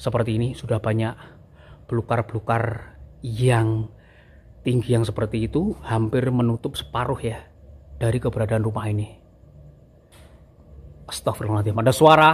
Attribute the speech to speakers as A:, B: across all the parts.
A: seperti ini sudah banyak belukar-belukar yang tinggi yang seperti itu hampir menutup separuh ya dari keberadaan rumah ini. Astagfirullahaladzim, ada suara.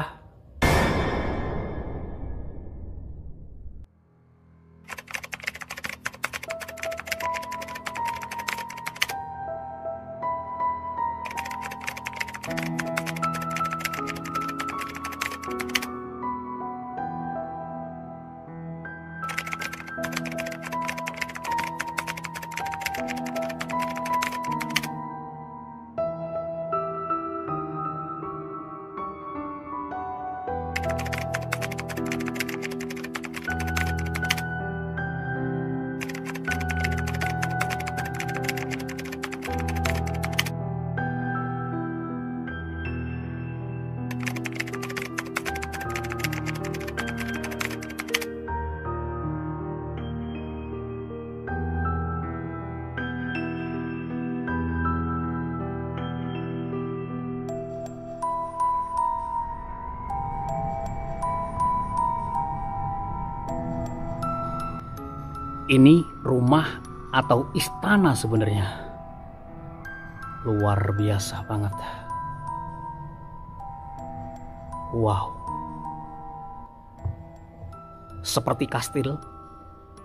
A: Ini rumah atau istana sebenarnya. Luar biasa banget. Wow. Seperti kastil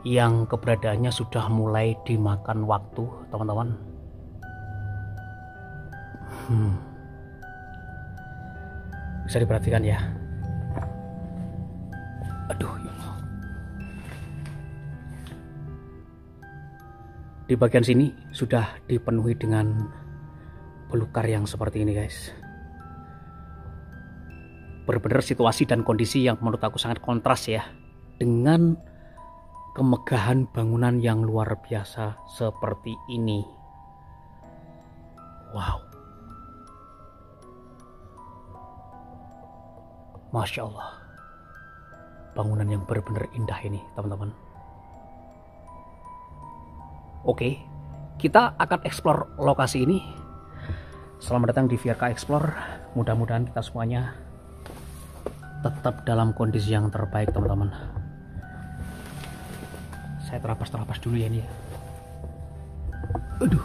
A: yang keberadaannya sudah mulai dimakan waktu, teman-teman. Bisa diperhatikan ya. Aduh, ya Allah. Di bagian sini sudah dipenuhi dengan belukar yang seperti ini, guys. Benar-benar situasi dan kondisi yang menurut aku sangat kontras ya dengan kemegahan bangunan yang luar biasa seperti ini. Wow. Masya Allah. Bangunan yang benar-benar indah ini, teman-teman. Oke, kita akan explore lokasi ini. Selamat datang di VRK Explore. Mudah-mudahan kita semuanya tetap dalam kondisi yang terbaik, teman-teman. Saya terapas dulu ya ini ya. Aduh.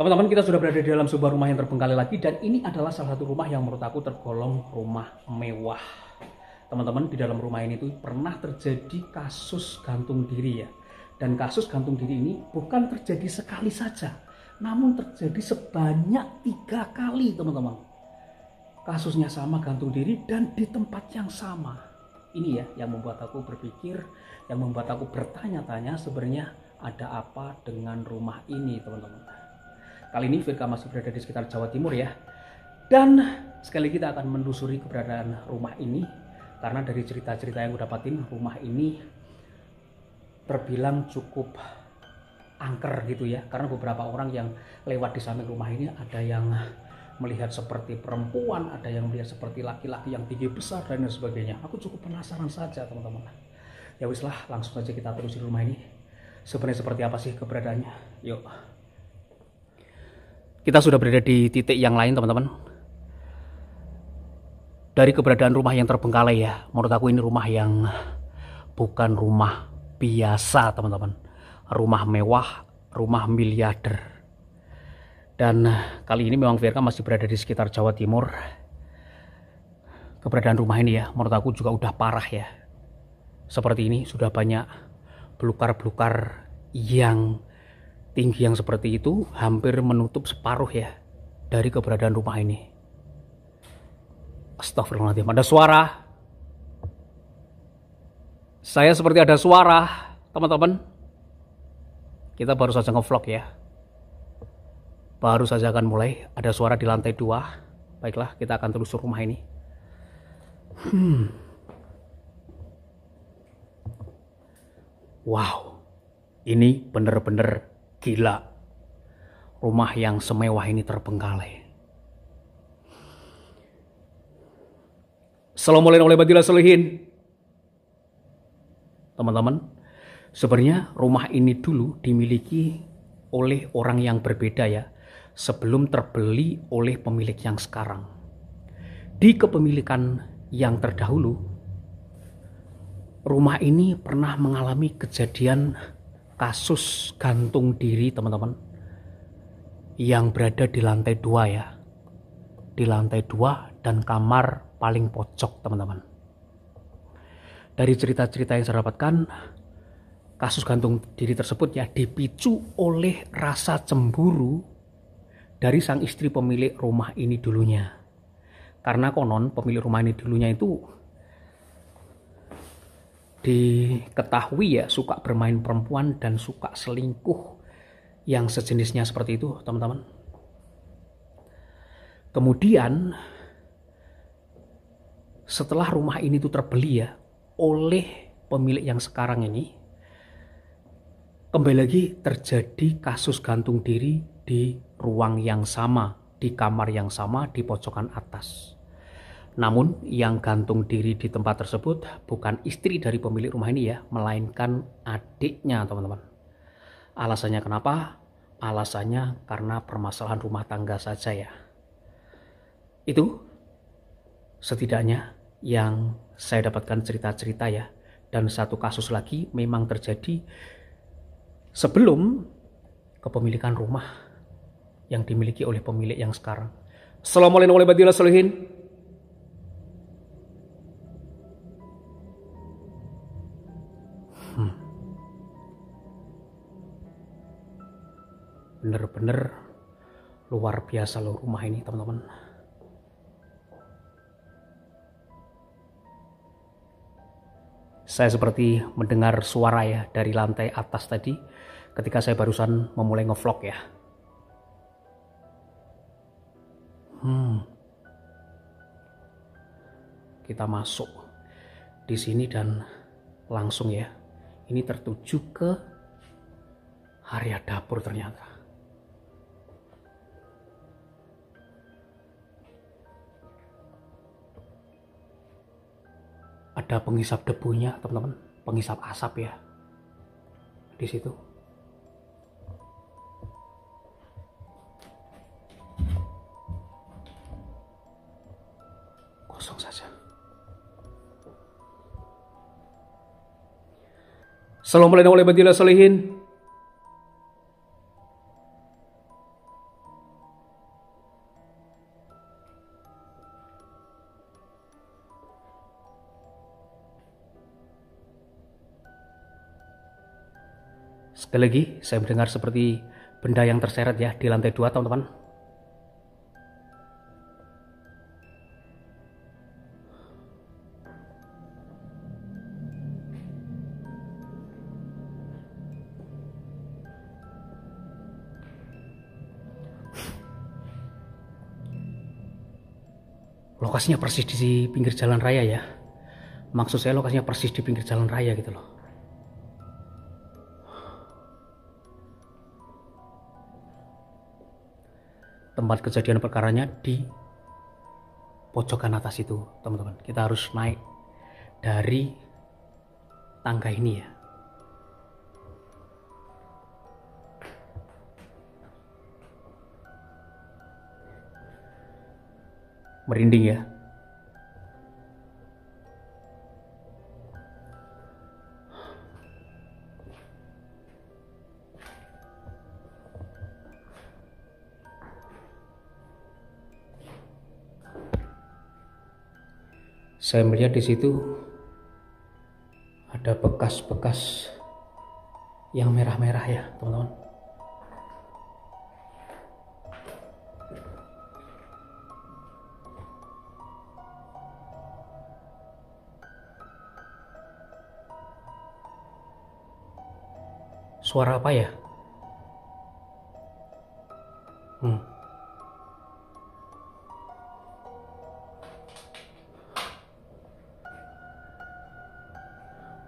A: Teman-teman, kita sudah berada di dalam sebuah rumah yang terbengkalai lagi, dan ini adalah salah satu rumah yang menurut aku tergolong rumah mewah. Teman-teman, di dalam rumah ini tuh pernah terjadi kasus gantung diri ya. Dan kasus gantung diri ini bukan terjadi sekali saja, namun terjadi sebanyak 3 kali, teman-teman. Kasusnya sama, gantung diri, dan di tempat yang sama. Ini ya yang membuat aku berpikir, yang membuat aku bertanya-tanya sebenarnya ada apa dengan rumah ini, teman-teman. Kali ini Virka masih berada di sekitar Jawa Timur ya. Dan sekali kita akan menelusuri keberadaan rumah ini. Karena dari cerita-cerita yang gue dapatin, rumah ini terbilang cukup angker gitu ya. Karena beberapa orang yang lewat di samping rumah ini ada yang melihat seperti perempuan, ada yang melihat seperti laki-laki yang tinggi besar dan sebagainya. Aku cukup penasaran saja, teman-teman. Ya wis lah, langsung saja kita telusuri rumah ini. Sebenarnya seperti apa sih keberadaannya? Yuk. Kita sudah berada di titik yang lain, teman-teman. Dari keberadaan rumah yang terbengkalai ya, menurut aku ini rumah yang bukan rumah biasa, teman-teman. Rumah mewah, rumah miliarder. Dan kali ini memang Virka masih berada di sekitar Jawa Timur. Keberadaan rumah ini ya, menurut aku juga udah parah ya. Seperti ini sudah banyak belukar-belukar yang tinggi yang seperti itu hampir menutup separuh ya dari keberadaan rumah ini. Astagfirullahaladzim, ada suara. Saya seperti ada suara, teman-teman. Kita baru saja nge-vlog ya. Baru saja akan mulai, ada suara di lantai 2. Baiklah, kita akan telusur rumah ini. Wow, ini bener-bener gila. Rumah yang semewah ini terbengkalai. Assalamualaikum warahmatullahi wabarakatuh. teman-teman. Sebenarnya rumah ini dulu dimiliki oleh orang yang berbeda ya, sebelum terbeli oleh pemilik yang sekarang. Di kepemilikan yang terdahulu, rumah ini pernah mengalami kejadian kasus gantung diri teman-teman, yang berada di lantai 2 ya, di lantai 2 dan kamar paling pojok teman-teman. Dari cerita-cerita yang saya dapatkan, kasus gantung diri tersebut ya dipicu oleh rasa cemburu dari sang istri pemilik rumah ini dulunya. Karena konon pemilik rumah ini dulunya itu diketahui ya suka bermain perempuan dan suka selingkuh yang sejenisnya seperti itu teman-teman. Kemudian setelah rumah ini tuh terbeli ya oleh pemilik yang sekarang ini, kembali lagi terjadi kasus gantung diri di ruang yang sama, di kamar yang sama, di pojokan atas. Namun yang gantung diri di tempat tersebut bukan istri dari pemilik rumah ini ya, melainkan adiknya teman-teman. Alasannya kenapa? Alasannya karena permasalahan rumah tangga saja ya. Itu setidaknya yang saya dapatkan cerita-cerita ya. Dan satu kasus lagi memang terjadi sebelum kepemilikan rumah yang dimiliki oleh pemilik yang sekarang. Assalamualaikum warahmatullahi wabarakatuh. Bener-bener luar biasa loh rumah ini teman-teman. Saya seperti mendengar suara ya dari lantai atas tadi ketika saya barusan memulai ngevlog ya. Kita masuk di sini dan langsung ya. Ini tertuju ke area dapur ternyata. Ada penghisap debunya teman-teman, penghisap asap ya di situ. Kosong saja. Assalamualaikum warahmatullahi wabarakatuh. Sekali lagi saya mendengar seperti benda yang terseret ya di lantai 2 teman-teman. Lokasinya persis di pinggir jalan raya ya. Maksud saya lokasinya persis di pinggir jalan raya gitu loh. Tempat kejadian perkaranya di pojokan atas itu teman-teman. Kita harus naik dari tangga ini ya. Merinding ya. Saya melihat di situ ada bekas-bekas yang merah-merah ya, teman-teman. Suara apa ya?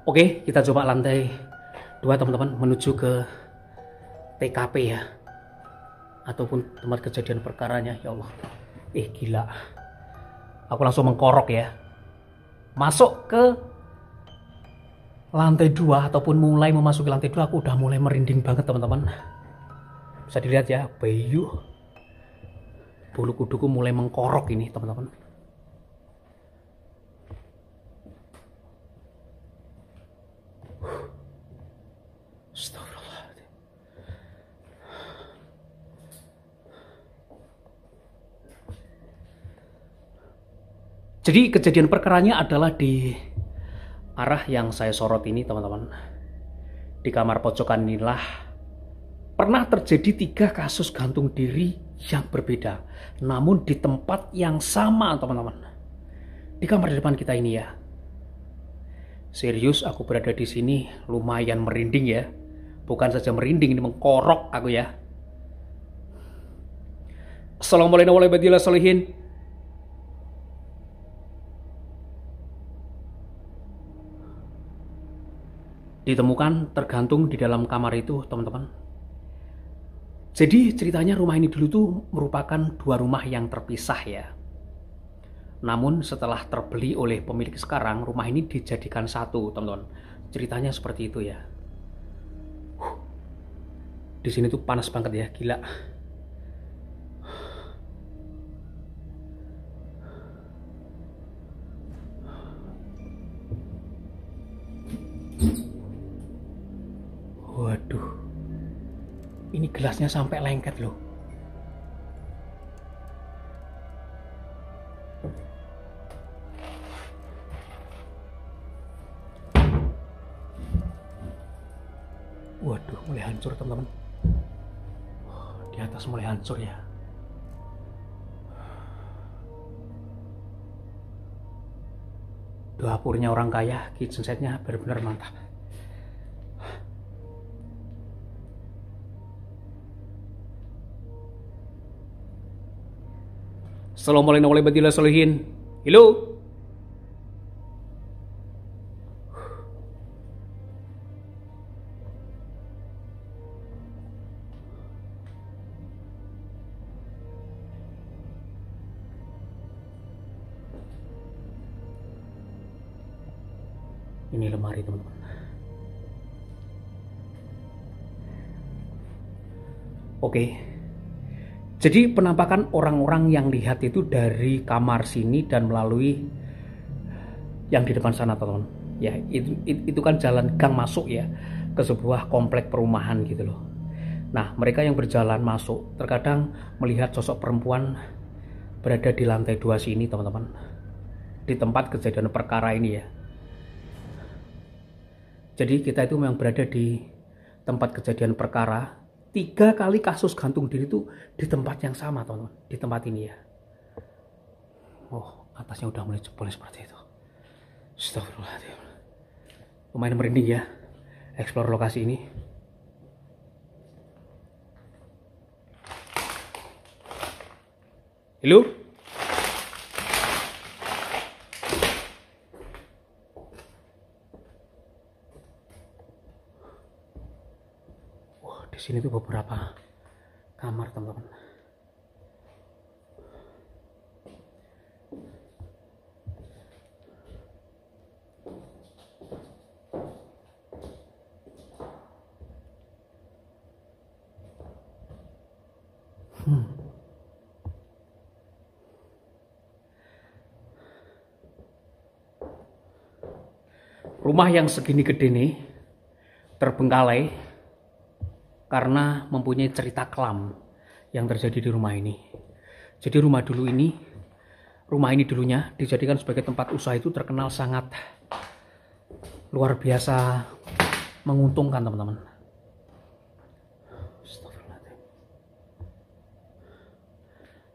A: Oke, kita coba lantai 2 teman-teman menuju ke TKP ya, ataupun tempat kejadian perkaranya. Ya Allah, gila, aku langsung mengkorok ya, masuk ke lantai 2 ataupun mulai memasuki lantai 2 aku udah mulai merinding banget teman-teman. Bisa dilihat ya, Bayu bulu kuduku mulai mengkorok ini teman-teman. Astagfirullahaladzim. Jadi kejadian perkaranya adalah di arah yang saya sorot ini teman-teman. Di kamar pojokan inilah pernah terjadi 3 kasus gantung diri yang berbeda, namun di tempat yang sama teman-teman. Di kamar di depan kita ini ya. Serius aku berada di sini lumayan merinding ya. Bukan saja merinding, ini mengkorok aku ya. Assalamualaikum warahmatullahi wabarakatuh. Ditemukan tergantung di dalam kamar itu teman-teman. Jadi ceritanya rumah ini dulu tuh merupakan 2 rumah yang terpisah ya. Namun setelah terbeli oleh pemilik sekarang, rumah ini dijadikan satu teman-teman. Ceritanya seperti itu ya. Di sini tuh panas banget ya, gila. Waduh, ini gelasnya sampai lengket loh. Waduh, mulai hancur teman-teman. Di atas mulai hancur ya. Dapurnya orang kaya, kitchen setnya benar-benar mantap. Assalamualaikum warahmatullahi wabarakatuh. Halo. Ini lemari teman-teman. Oke. Jadi penampakan orang-orang yang lihat itu dari kamar sini dan melalui yang di depan sana teman-teman. Ya, itu kan jalan gang masuk ya ke sebuah komplek perumahan gitu loh. Nah, mereka yang berjalan masuk terkadang melihat sosok perempuan berada di lantai 2 sini teman-teman. Di tempat kejadian perkara ini ya. Jadi kita itu memang berada di tempat kejadian perkara. 3 kali kasus gantung diri itu di tempat yang sama teman-teman. Di tempat ini ya. Oh, atasnya udah mulai jebol seperti itu. Astagfirullahaladzim. Lumayan merinding ya explore lokasi ini. Halo? Wah, di sini tuh beberapa kamar teman-teman. Rumah yang segini gede nih terbengkalai karena mempunyai cerita kelam yang terjadi di rumah ini. Jadi rumah ini dulunya dijadikan sebagai tempat usaha itu terkenal sangat luar biasa menguntungkan teman-teman.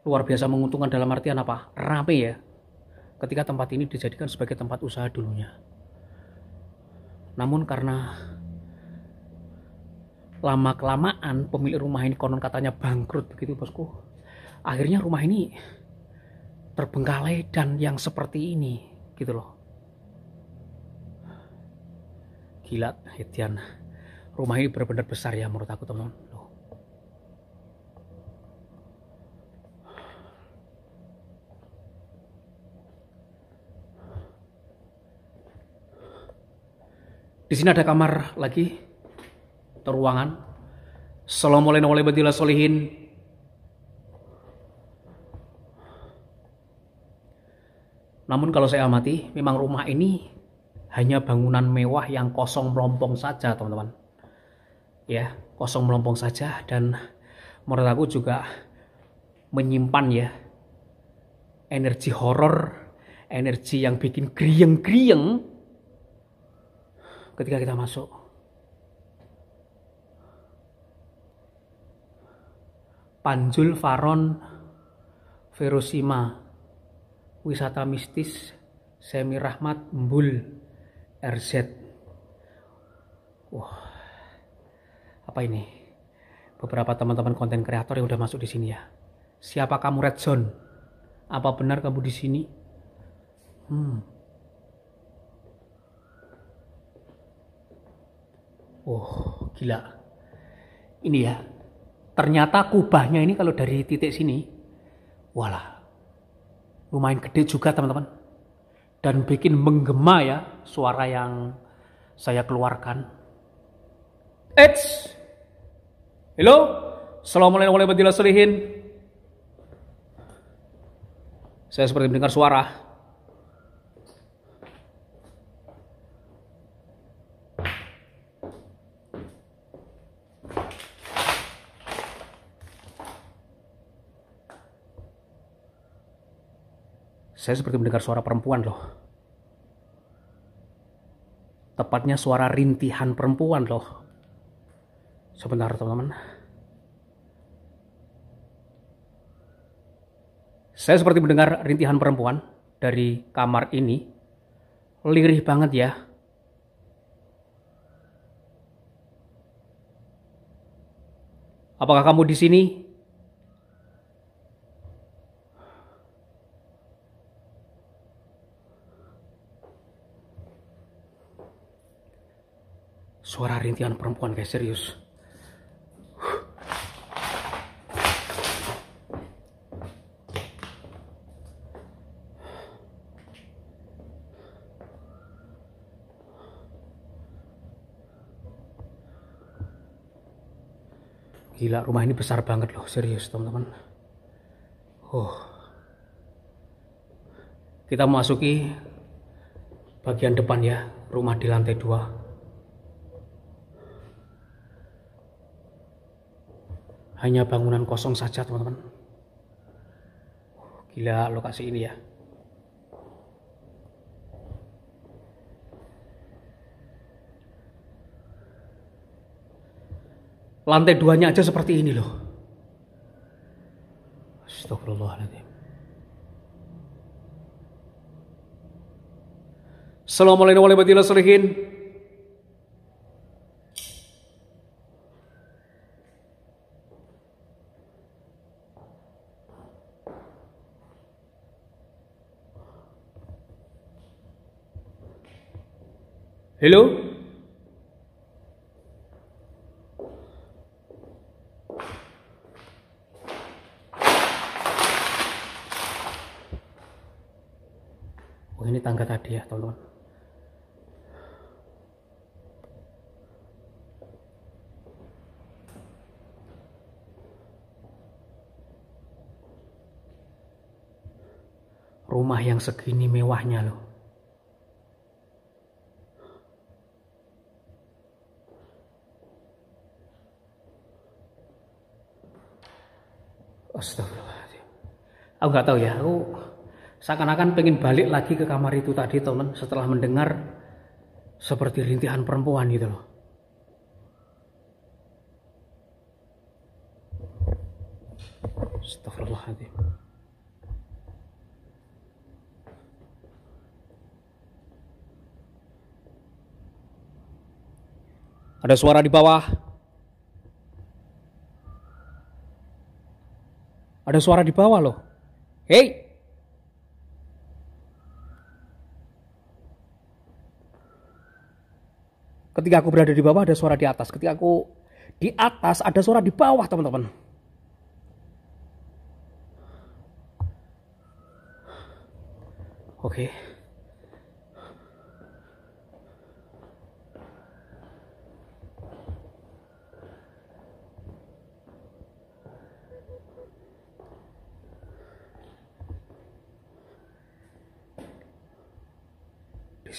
A: Luar biasa menguntungkan dalam artian apa? Rame ya. Ketika tempat ini dijadikan sebagai tempat usaha dulunya. Namun karena lama-kelamaan pemilik rumah ini konon katanya bangkrut begitu bosku. Akhirnya rumah ini terbengkalai dan yang seperti ini gitu loh. Gila, Hetian. Rumah ini benar-benar besar ya menurut aku teman-teman. Di sini ada kamar lagi, atau ruangan. Assalamualaikum warahmatullahi wabarakatuh. Namun kalau saya amati, memang rumah ini hanya bangunan mewah yang kosong melompong saja, teman-teman. Ya, kosong melompong saja, dan menurut aku juga menyimpan ya energi horor, energi yang bikin griyeng-griyeng ketika kita masuk. Panjul Faron Verosima, wisata mistis Semi Rahmat Mbul RZ. Wah, apa ini? Beberapa teman-teman konten kreator yang udah masuk di sini ya. Siapa kamu, Red Zone? Apa benar kamu di sini? Oh, gila. Ini ya. Ternyata kubahnya ini kalau dari titik sini, walah, lumayan gede juga teman-teman. Dan bikin menggema ya suara yang saya keluarkan. Eits! Halo? Assalamualaikum warahmatullahi wabarakatuh. Saya seperti mendengar suara. Saya seperti mendengar suara perempuan loh. Tepatnya suara rintihan perempuan loh. Sebentar teman-teman. Saya seperti mendengar rintihan perempuan dari kamar ini. Lirih banget ya. Apakah kamu di sini? Suara rintihan perempuan guys, serius. Gila, rumah ini besar banget loh, serius teman-teman. Kita memasuki bagian depan ya, rumah di lantai 2. Hanya bangunan kosong saja teman-teman. Gila lokasi ini ya. Lantai 2-nya aja seperti ini loh. Astagfirullahaladzim. Assalamualaikum warahmatullahi wabarakatuh. Halo? Oh, ini tangga tadi ya, teman-teman. Rumah yang segini mewahnya loh. Astagfirullahaladzim. Aku nggak tahu ya, aku seakan-akan pengen balik lagi ke kamar itu tadi teman, setelah mendengar seperti rintihan perempuan gitu loh. Astagfirullahaladzim. Ada suara di bawah. Ada suara di bawah loh. Hei. Ketika aku berada di bawah ada suara di atas. Ketika aku di atas ada suara di bawah, teman-teman. Oke.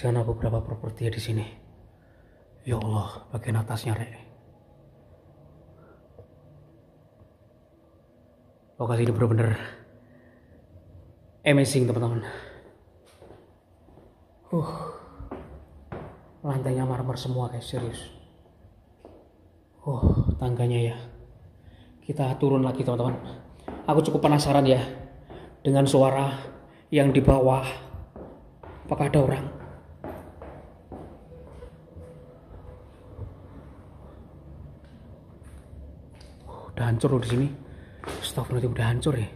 A: sana beberapa properti ya di sini. Ya Allah, bagian atasnya rek. Lokasi ini bener-bener amazing teman-teman. Lantainya marmer semua guys, serius. Tangganya ya. Kita turun lagi teman-teman. Aku cukup penasaran ya dengan suara yang di bawah. Apakah ada orang? Udah hancur loh di sini. Astagfirullahaladzim, udah hancur ya.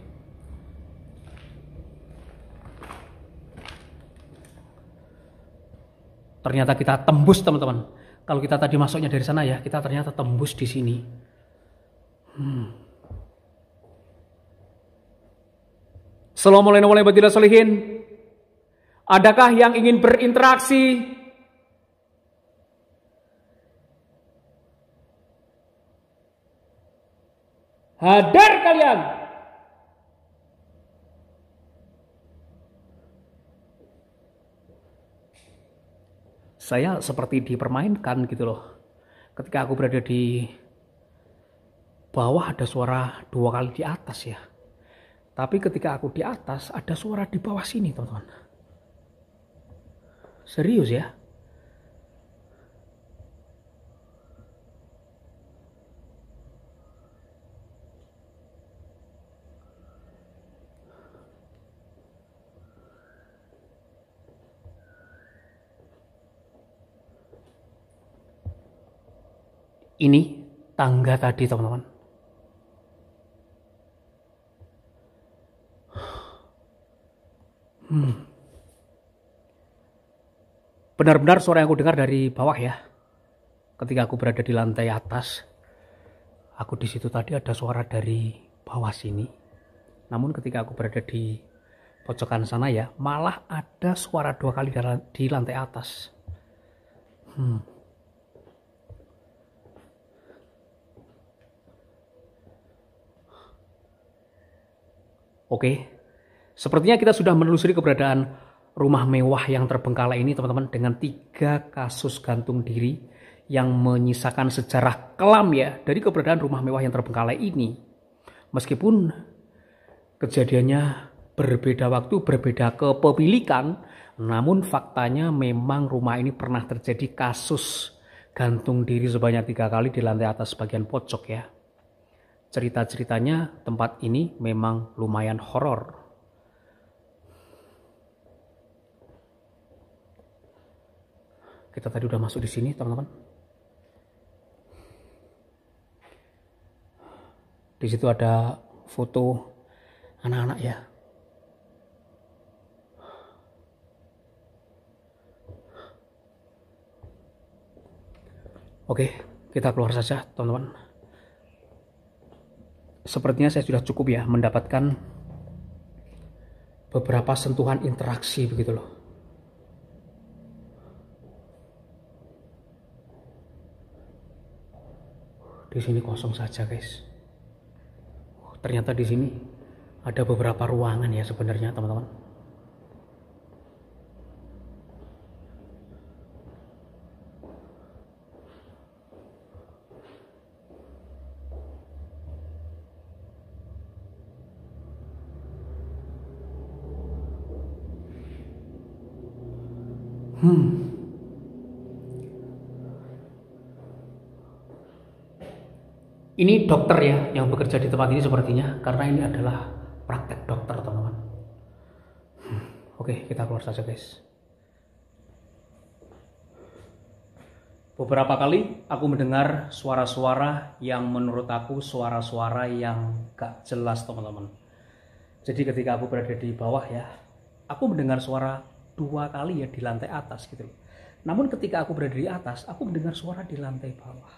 A: Ternyata kita tembus teman-teman. Kalau kita tadi masuknya dari sana ya, kita ternyata tembus di sini. Assalamualaikum warahmatullahi wabarakatuh. Adakah yang ingin berinteraksi? Hadir kalian. Saya seperti dipermainkan gitu loh. Ketika aku berada di bawah ada suara 2 kali di atas ya. Tapi ketika aku di atas ada suara di bawah sini teman-teman. Serius ya. Ini tangga tadi teman-teman. Benar-benar suara yang aku dengar dari bawah ya. Ketika aku berada di lantai atas, aku di situ tadi ada suara dari bawah sini. Namun ketika aku berada di pojokan sana ya, malah ada suara 2 kali di lantai atas. Oke, sepertinya kita sudah menelusuri keberadaan rumah mewah yang terbengkalai ini teman-teman, dengan 3 kasus gantung diri yang menyisakan sejarah kelam ya dari keberadaan rumah mewah yang terbengkalai ini. Meskipun kejadiannya berbeda waktu, berbeda kepemilikan, namun faktanya memang rumah ini pernah terjadi kasus gantung diri sebanyak 3 kali di lantai atas bagian pojok ya. Cerita-ceritanya tempat ini memang lumayan horor. Kita tadi udah masuk di sini, teman-teman. Di situ ada foto anak-anak ya. Oke, kita keluar saja, teman-teman. Sepertinya saya sudah cukup ya mendapatkan beberapa sentuhan interaksi begitu loh. Di sini kosong saja guys. Ternyata di sini ada beberapa ruangan ya sebenarnya teman-teman. Ini dokter ya yang bekerja di tempat ini sepertinya, karena ini adalah praktek dokter teman-teman. Oke, kita keluar saja guys. Beberapa kali aku mendengar suara-suara yang menurut aku suara-suara yang gak jelas teman-teman. Jadi ketika aku berada di bawah ya, aku mendengar suara 2 kali ya di lantai atas gitu. Namun ketika aku berada di atas, aku mendengar suara di lantai bawah.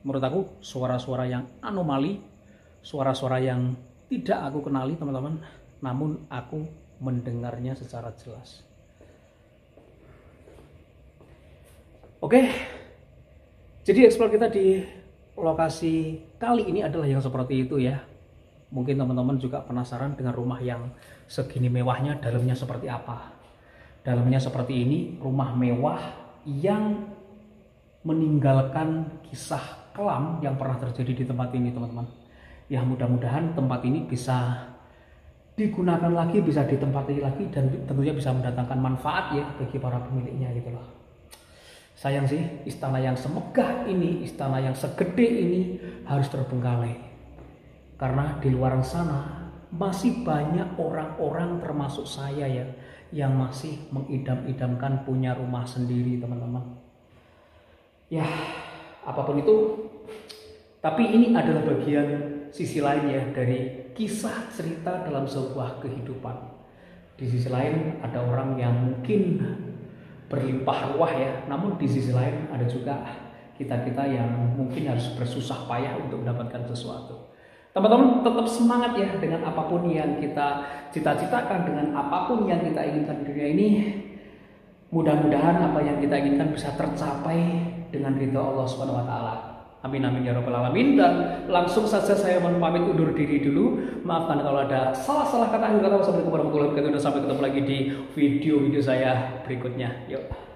A: Menurut aku suara-suara yang anomali, suara-suara yang tidak aku kenali teman-teman, namun aku mendengarnya secara jelas. Oke, jadi eksplor kita di lokasi kali ini adalah yang seperti itu ya. Mungkin teman-teman juga penasaran dengan rumah yang segini mewahnya, dalamnya seperti apa. Dalamnya seperti ini, rumah mewah yang meninggalkan kisah kelam yang pernah terjadi di tempat ini, teman-teman. Ya, mudah-mudahan tempat ini bisa digunakan lagi, bisa ditempati lagi, dan tentunya bisa mendatangkan manfaat ya bagi para pemiliknya gitu loh. Sayang sih, istana yang semegah ini, istana yang segede ini harus terbengkalai. Karena di luar sana masih banyak orang-orang termasuk saya ya, yang masih mengidam-idamkan punya rumah sendiri, teman-teman. Ya, apapun itu, tapi ini adalah bagian sisi lain ya dari kisah cerita dalam sebuah kehidupan. Di sisi lain ada orang yang mungkin berlimpah ruah ya, namun di sisi lain ada juga kita-kita yang mungkin harus bersusah payah untuk mendapatkan sesuatu. Teman-teman tetap semangat ya dengan apapun yang kita cita-citakan, dengan apapun yang kita inginkan di dunia ini. Mudah-mudahan apa yang kita inginkan bisa tercapai dengan ridha Allah Subhanahu wa taala. Amin amin ya rabbal alamin. Dan langsung saja saya mohon pamit undur diri dulu. Maafkan kalau ada salah-salah kata. Assalamualaikum warahmatullahi wabarakatuh. Sampai ketemu lagi di video-video saya berikutnya. Yuk.